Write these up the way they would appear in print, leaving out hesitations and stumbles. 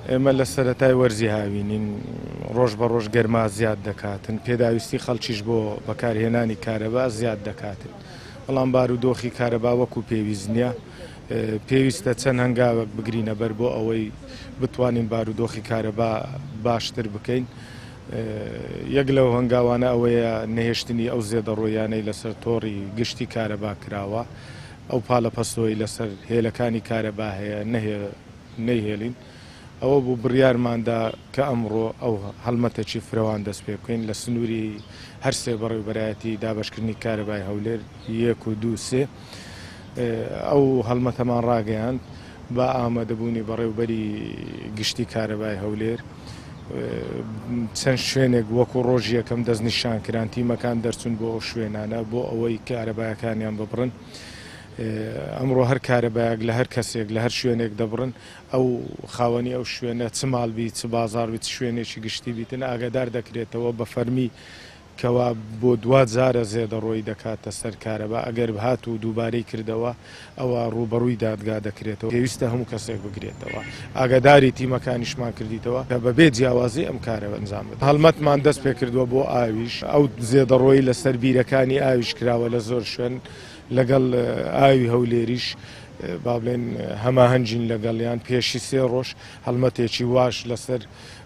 ئێمە لە سەرەتای وەرزی هاوینین ڕۆژ بە ڕۆژ گەرما زیاد دەکاتن پێداویستی خەڵکیش بۆ بەکارهێنانی کارەبا زیاد دەکاتن بەڵام بارودۆخی کارەبا وەکو پێویست نییە پێویستە چەند هەنگاوێک بگرینە بەر بۆ ئەوەی بتوانین بارودۆخی کارەبا باشتر بکەین یەک لەو هەنگاوانە ئەوەیە نەهێشتنی ئەو زێدەڕۆیانەی لەسەر تۆڕی گشتی کارەبا کراوە ئەو پاڵەپەسۆی لەسەر هێلەکانی کارەبا هەیە نەیهێلین ئەوە بوو بڕیارماندا کە ئەمڕۆ ئەو هەڵمەتێکی فرەوان دەست پێ بکەین لە سنووری هەر سێ بەڕێوەبەرایەتی دابەشکردنی کارەبای هەولێر 1 و 2 3 ئەو هەڵمەتەمان ڕاگەیاند با ئامادەبوونی بەڕێوبەری گشتی کارەبای هەولێر چەند شوێنێک وەکو ڕۆژی یەکەم دەستنیشان کران تیمەکان دەرچون بۆ ئەو شوێنانە بۆ ئەوەی کارەبایەکانیان ببڕن ئەمڕۆ هەر کارەبایەک لە هەر کەسێک لە هەر شوێنێک دەبڕن ئەو خاوەنی ئەو شوێنە چ ماڵبی چ بازاڕبی چ شوێنێکی گشتی بیتن ئاگادار دەکرێتەوە بە فەرمی کەوا بۆ دوجارە زێدەڕۆی دەکاتە سەر کارەبا ئەگەر هات و دووبارەی کردەوە ئەوە ڕوبەڕووی دادگا دەکرێتەوە پێویستە هەموو کەسێک بگرێتەوە ئاگاداری تیمەکانیشمان کردیتەوە کە بەبێ جیاوازی ئەم کارەوە ئەنجام بدەن هەڵمەتمان دەست پێ کردووە بۆ ئاویش ئەو زێدەڕۆی لەسەر بیرەکانی ئاویش کراوە لە زۆر شوێن لەگەڵ ئاوی هەولێریش با بڵێن هەماهەنگین لەگەڵیان پێشی 3 ڕۆژ هەڵمەتێکی واش لەسەر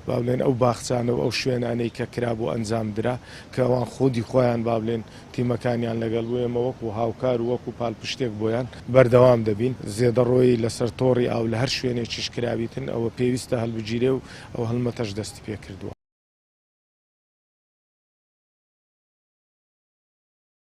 با بڵێن ئەو باخچانە و ئەو شوێنانەی کە کرا بۆ ئەنجام درا کە ئەوان خودی خۆیان با بڵێن تیمەکانیان لەگەڵ بووێمە وەکو هاوکار و وەکو پاڵپشتێک بۆیان بەردەوام دەبین زێدەڕۆی لەسەر تۆڕی ئاو لە هەر شوێنێکیش کرابیتن ئەوە پێویستە هەڵبگیرێ و ئەو هەڵمەتەش دەستی پێ کردووە.